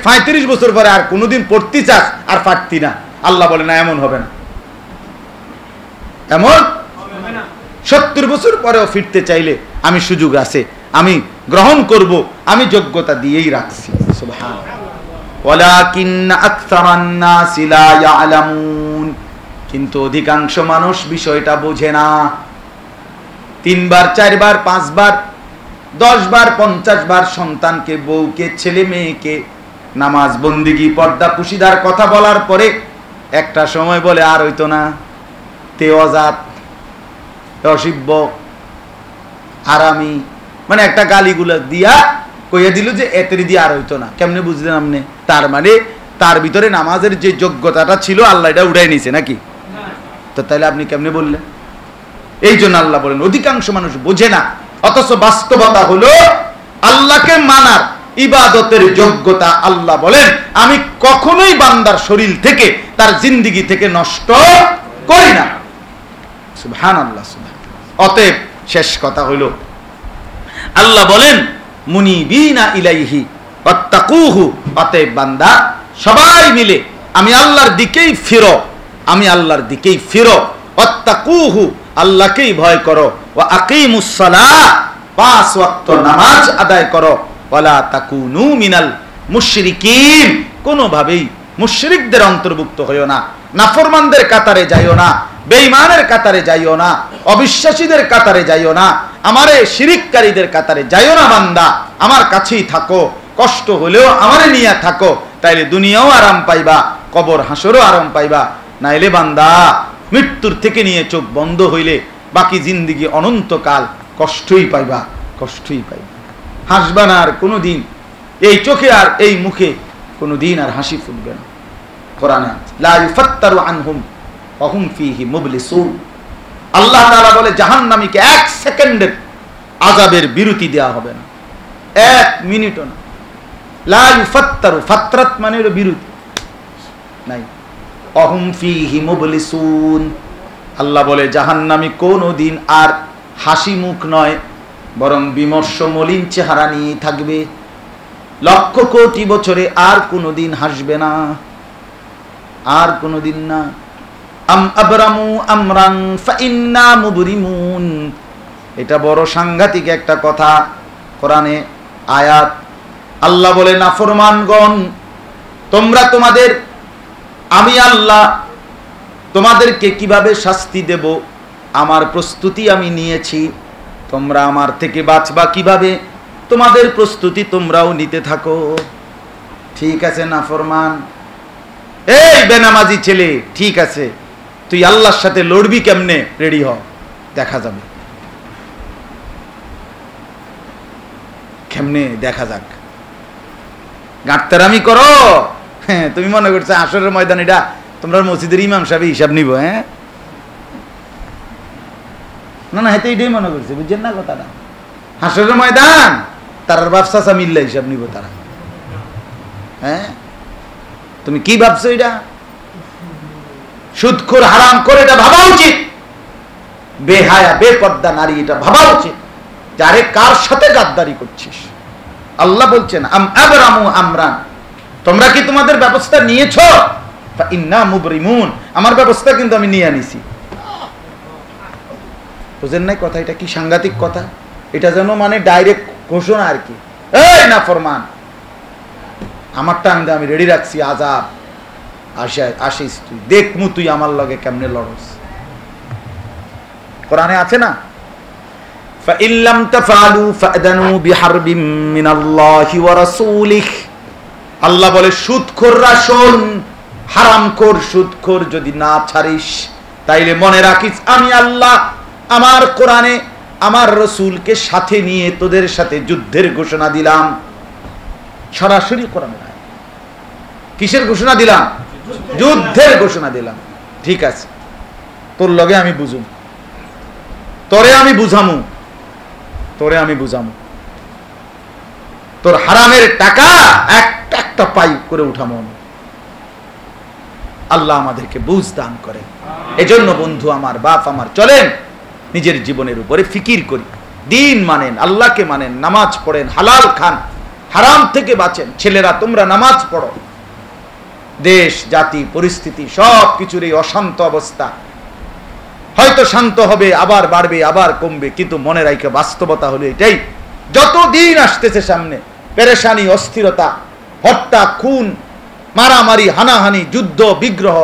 35 বছর পরে আর কোনোদিন পড়তে চাস আর পারতি না, আল্লাহ বলে না, এমন হবে না, এমন 70 বছর পরেও ফিরতে চাইলে আমি সুযোগ আছে, আমি গ্রহণ করব, আমি যোগ্যতা দিয়েই রাখছি। সুবহানাল্লাহ। ওয়ালাকিন্না আকসারান নাসি লা ইয়ালামুন, কিন্তু অধিকাংশ মানুষ বিষয়টা বোঝে না। 3 বার 4 বার 5 বার 10 বার 50 বার সন্তানকে, বউকে, ছেলে মেয়েকে নামাজ বন্দিগি পর্দা পুশিদার কথা বলার পরে একটা সময় বলে আর হইতো না, তে অজাত, অসিব্য, আরামি, মানে একটা গালিগুলো দিয়া কইয়া দিল যে এতেরি দিয়ে আর হইতো না। কেমনে বুঝলেন আপনি? তার মানে তার ভিতরে নামাজের যে যোগ্যতাটা ছিল আল্লাহ এটা উঠাই নিছে নাকি? তো তাইলে আপনি কেমনে বললেন? এই জন্য আল্লাহ বলেন অধিকাংশ মানুষ বোঝে না, অথচ বাস্তবতা হলো আল্লাহকে মানার, ইবাদতের যোগ্যতা আল্লাহ বলেন আমি কখনোই বান্দার শরীর থেকে, তার জিন্দেগি থেকে নষ্ট করি না। সুবহানাল্লাহ, সুবহানাল্লাহ। অতএব শেষ কথা হইল আল্লাহ বলেন মুনিবিনা ইলাইহি ওয়াত্তাকুহু, অতএব বান্দা সবাই মিলে আমি আল্লাহর দিকেই ফিরো, আমি আল্লাহর দিকেই ফিরো, ওয়াত্তাকুহু, আল্লাহকেই ভয় করো, ওয়া আকিমুস সালাহ, 5 ওয়াক্ত নামাজ আদায় করো, ওয়ালা তাকুনু মিনাল মুশরিকিন, কোনোভাবেই মুশরিকদের অন্তর্ভুক্ত হইও না, নাফরমানদের কাতারে যাইও না, বেঈমানের কাতারে যাইও না, অবিশ্বাসীদের কাতারে যাইও না, আমারে শিরিককারীদের কাতারে যাইও না। বান্দা আমার কাছেই থাকো, কষ্ট হলেও আমারে নিয়ে থাকো, তাইলে দুনিয়াও আরাম পাইবা, কবর হাসরও আরাম পাইবা। নাইলে বান্দা মৃত্যুর থেকে নিয়ে চোখ বন্ধ হইলে বাকি জিন্দেগি অনন্তকাল কষ্টই পাইবা, কষ্টই পাইবা, হাসবা না আর কোনোদিন, এই চোখে আর এই মুখে কোনোদিন আর হাসি ফুটবে না। কোরআনে লা ইউফাত্তারু আনহুম ওয়া হুম ফীহি মুবলিসুন, আল্লাহ তাআলা বলে জাহান্নামীকে 1 সেকেন্ডের আযাবের বিরতি দেওয়া হবে না, 1 মিনিটও না। লা ইউফাত্তারু, ফাতরাত মানে হলো বিরতি নাই, ওয়া হুম ফীহি মুবলিসুন, আল্লাহ বলে জাহান্নামী কোনোদিন আর হাসি মুখ নয়, বরং বিমর্ষ মলিন চেহারা নিয়ে থাকবে, লক্ষ কোটি বছরে আর কোনোদিন হাসবে না, আর কোনোদিন না। আম আবরামু আমরান ফাইন্না মুবরিমুন, এটা বড় সাংঘাতিক একটা কথা, কোরআনে আয়াত। আল্লাহ বলে নাফরমানগণ তোমরা আমি আল্লাহ তোমাদেরকে কিভাবে শাস্তি দেব আমার প্রস্তুতি আমি নিয়েছি, তোমরা আমার থেকে বাঁচবা কিভাবে, তোমাদের প্রস্তুতি তোমরাও নিতে থাকো। ঠিক আছে নাফরমান, এই বেনামাজি ছেলে, ঠিক আছে তুই আল্লাহর সাথে লড়বি কেমনে, রেডি হ, দেখা যাবে কেমনে, দেখা যাক। গাঁটতারামি করো, হ্যাঁ তুমি মনে করছো আসরের ময়দান এটা তোমরা মসজিদের ইমাম সাহেব হিসাব নিব? হ্যাঁ না না, হেতে এটাই মনে করছে, বুঝছেন না কথাটা? হাসরের ময়দান তারার ব্যবসা মিললে হিসাব নিব তারা। হ্যাঁ তুমি কি ভাবছো? এটা সুদখোর হারাম করে এটা ভাবা উচিত, বেহায়া বেপর্দা নারী এটা ভাবা উচিত, যারে কার সাথে গাদ্দারি করছিস। আল্লাহ বলছেন আম আবরামু আমরান, তোমরা কি তোমাদের ব্যবস্থা নিয়েছো? ইন্না মুবরিমুন, আমার ব্যবস্থা কিন্তু আমি নিয়ে আনিছি। বুঝেন নাই কথা? এটা কি সাংঘাতিক কথা! এটা যেন মানে ডাইরেক্ট ঘোষণা আর কি, এই না ফরমান আমারটা আমি রেডি রাখছি, আজাব আসিস তুই, দেখমু তুই আমার লগে কেমনে লড়স। কোরআনে আছে না, فَإِن لَّمْ تَفْعَلُوا فَأْذَنُوا بِحَرْبٍ مِّنَ اللَّهِ وَرَسُولِهِ। আল্লাহ বলে সুদখোররা শোন, হারামখোর সুদখোর যদি না ছাড়িস তাইলে মনে রাখিস আমি আল্লাহ আমার কোরআনে আমার রসুলকে সাথে নিয়ে তোদের সাথে যুদ্ধের ঘোষণা দিলাম। সরাসরি কোরআনে কিসের ঘোষণা দিলাম? যুদ্ধের ঘোষণা দিলাম। ঠিক আছে, তোর লগে আমি বুঝুম, তোরে আমি বুঝামু, তোরে আমি বুঝামু, তোর হারামের টাকা একটা একটা পাই করে উঠামো। আল্লাহ আমাদেরকে বুঝ দান করে। এজন্য বন্ধু আমার, বাপ আমার, চলেন নিজের জীবনের উপরে ফিকির করি, দিন মানেন, আল্লাহকে মানেন, নামাজ পড়েন, হালাল খান, হারাম থেকে বাঁচেন। ছেলেরা তোমরা নামাজ পড়ো। দেশ জাতি পরিস্থিতি সব কিছুর এই অশান্ত অবস্থা, হয়তো শান্ত হবে, আবার বাড়বে, আবার কমবে, কিন্তু মনে রাখে বাস্তবতা হলো এটাই, যত দিন আসতেছে সামনে পেরেশানি, অস্থিরতা, হত্যা, খুন, মারামারি, হানাহানি, যুদ্ধ বিগ্রহ,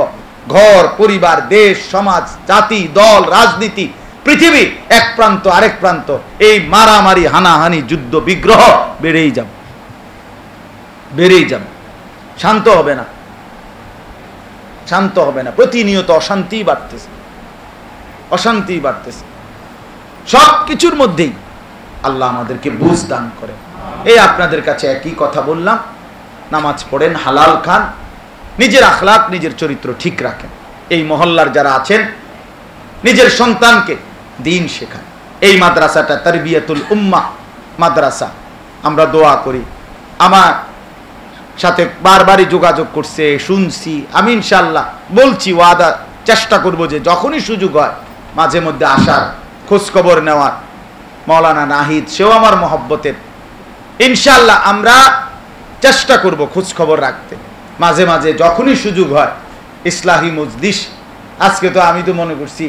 ঘর পরিবার, দেশ সমাজ, জাতি দল, রাজনীতি, পৃথিবী এক প্রান্ত আরেক প্রান্ত, এই মারামারি, হানাহানি, যুদ্ধ বিগ্রহ বেড়েই যাবে, বেড়েই যাবে, শান্ত হবে না, শান্ত হবে না। প্রতিনিয়ত অশান্তি বাড়তেছে, অশান্তি বাড়তেছে। সব কিছুর মধ্যেই আল্লাহ আমাদেরকে বুঝ দান করে। এই আপনাদের কাছে একই কথা বললাম, নামাজ পড়েন, হালাল খান, নিজের আখলাক নিজের চরিত্র ঠিক রাখেন। এই মহল্লার যারা আছেন নিজের সন্তানকে দিন শেখান। এই মাদ্রাসাটা তারবিয়াতুল উম্মাহ মাদ্রাসা, আমরা দোয়া করি। আমার সাথে বারবারই যোগাযোগ করছে, শুনছি, আমি ইনশাআল্লাহ বলছি, ওয়াদা চেষ্টা করব যে যখনই সুযোগ হয় মাঝে মধ্যে আসার, খোঁজখবর নেওয়ার। মাওলানা নাহিদ সেও আমার মহব্বতের, ইনশাআল্লাহ আমরা চেষ্টা করব খোঁজখবর রাখতে, মাঝে মাঝে যখনই সুযোগ হয়। ইসলাহি মজলিস, আজকে তো আমি তো মনে করছি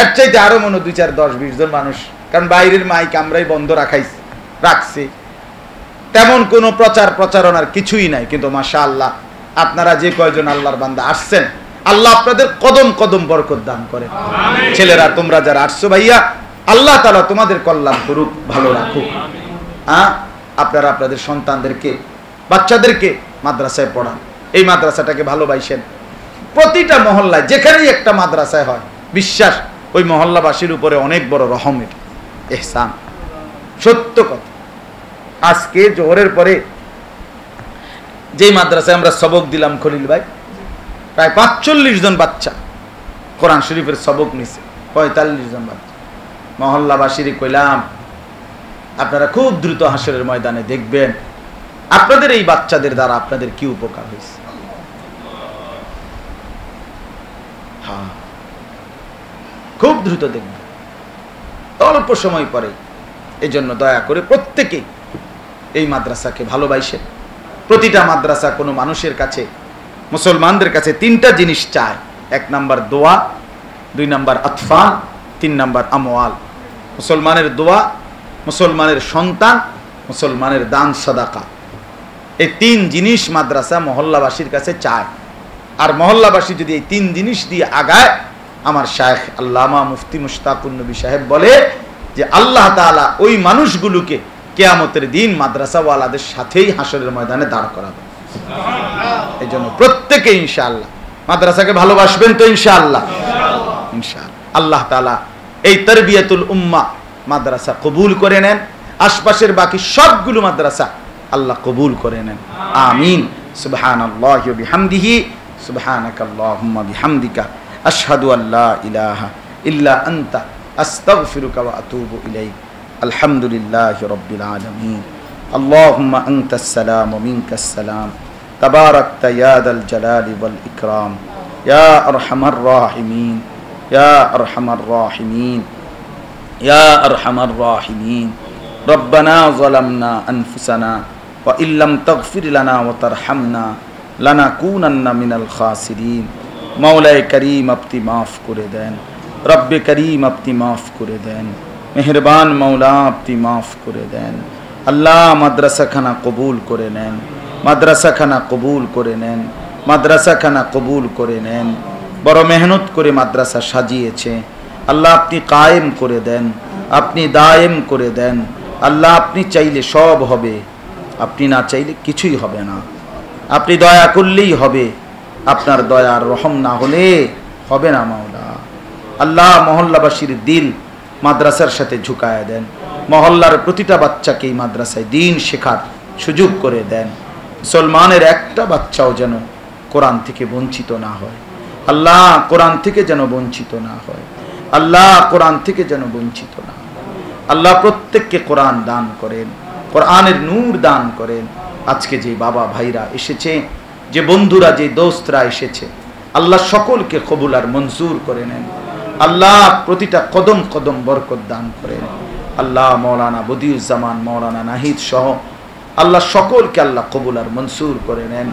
এর চাইতে আরো মনে 2, 4, 10, 20 জন মানুষ, কারণ বাইরের মাইক আমরাই বন্ধ রাখছি, তেমন কোনো প্রচারণার কিছুই নাই। কিন্তু মাশাআল্লাহ আপনারা যে কয়জন আল্লাহর বান্দা আসছেন, আল্লাহ আপনাদের কদম কদম বরকত দান করে। ছেলেরা তোমরা যারা আসছো ভাইয়া, আল্লাহ তাআলা তোমাদের কল্যাণ করুক, ভালো রাখুক। আপনারা আপনাদের সন্তানদেরকে, বাচ্চাদেরকে মাদ্রাসায় পড়ান, এই মাদ্রাসাটাকে ভালোবাসেন। প্রতিটা মহল্লায় যেখানেই একটা মাদ্রাসায় হয়, বিশ্বাস ওই মহল্লাবাসীর উপরে অনেক বড় রহমের ইহসান। সত্য কথা, আজকে জোহরের পরে যেই মাদ্রাসায় আমরা সবক দিলাম খলিল ভাই, প্রায় 45 জন বাচ্চা কোরআন শরীফের সবক নিছে, 45 জন বাচ্চা। মহল্লাবাসীর কইলাম আপনারা খুব দ্রুত হাসরের ময়দানে দেখবেন আপনাদের এই বাচ্চাদের দ্বারা আপনাদের কি উপকার হয়েছে। হ্যাঁ, খুব দ্রুত দেখবেন, অল্প সময় পরে। এই জন্য দয়া করে প্রত্যেকেই এই মাদ্রাসাকে ভালোবাসেন। প্রতিটা মাদ্রাসা কোনো মানুষের কাছে, মুসলমানদের কাছে 3টা জিনিস চায়। 1 নাম্বার দোয়া, 2 নাম্বার আতফাল, 3 নাম্বার আমওয়াল। মুসলমানের দোয়া, মুসলমানের সন্তান, মুসলমানের দান সাদাকা, এই 3 জিনিস মাদ্রাসা মহল্লাবাসীর কাছে চায়। আর মহল্লাবাসী যদি এই 3 জিনিস দিয়ে আগায়, আমার শায়েখ আল্লামা মুফতি মুশতাকুন নবী সাহেব বলে যে আল্লাহ তাআলা ওই মানুষগুলোকে কিয়ামতের দিন মাদ্রাসাওয়ালাদের সাথেই হাসরের ময়দানে দাঁড় করাবে। এই জন্য প্রত্যেকে ইনশাআল্লাহ মাদ্রাসাকে ভালোবাসবেন তো ইনশাআল্লাহ। ইনশাআল্লাহ আল্লাহ তাআলা এই তারবিয়াতুল উম্মাহ মাদ্রাসা কবুল করে নেন, আশপাশের বাকি সবগুলো মাদ্রাসা আল্লাহ কবুল করে নেন, আমিন। সুবহানাল্লাহি ওয়া বিহামদিহি সুবহানাকাল্লাহুম্মা বিহামদিকা আশহাদু আল্লা ইলাহা ইল্লা আনতা আস্তাগফিরুকা ওয়া আতুবু ইলাইক। আলহামদুলিল্লাহি রাব্বিল আলামিন। আল্লাহুম্মা আনতাস সালাম ওয়া মিনকাস সালাম তাবারাকতা ইয়া দাল জালালি ওয়াল ইকরাম ইয়া আরহামার রাহিমিন ইয়া আরহামার রাহিমিন ইয়া আরহামার রাহিমিন। রব্বানা যালামনা আনফুসানা ওয়া ইল্লাম তাগফির লানা ওয়া তারহামনা লানাকুনান্না মিনাল খাসিরিন। মাওলায়ে করিম আপনি মাফ করে দেন, রব্বে করিম আপনি মাফ করে দেন, মেহেরবান মাওলা আপনি মাফ করে দেন। আল্লাহ মাদ্রাসাখানা কবুল করে নেন, মাদ্রাসাখানা কবুল করে নেন, মাদ্রাসাখানা কবুল করে নেন। বড় মেহনত করে মাদ্রাসা সাজিয়েছে আল্লাহ আপনি কায়েম করে দেন, আপনি দায়েম করে দেন। আল্লাহ আপনি চাইলে সব হবে, আপনি না চাইলে কিছুই হবে না। আপনি দয়া করলেই হবে, আপনার দয়ার রহম না হলে হবে না মাওলা। আল্লাহ মহল্লাবাসীর দিল মাদ্রাসার সাথে ঝুঁকায় দেন, মহল্লার প্রতিটা বাচ্চাকে এই মাদ্রাসায় দিন শেখার সুযোগ করে দেন। মুসলমানের একটা বাচ্চাও যেন কোরআন থেকে বঞ্চিত না হয়। আল্লাহ কোরআন থেকে যেন বঞ্চিত না হয়, আল্লাহ কোরআন থেকে যেন বঞ্চিত না হয়। আল্লাহ প্রত্যেককে কোরআন দান করেন, কোরআনের নূর দান করেন। আজকে যে বাবা ভাইরা এসেছে, যে বন্ধুরা, যে দোস্তরা এসেছে, আল্লাহ সকলকে কবুল আর মঞ্জুর করে নেন। আল্লাহ প্রতিটা কদম কদম বরকত দান করেন। আল্লাহ মৌলানা বদিউজ্জামান, মৌলানা নাহিদ সহ আল্লাহ সকলকে আল্লাহ কবুল আর মঞ্জুর করে নেন।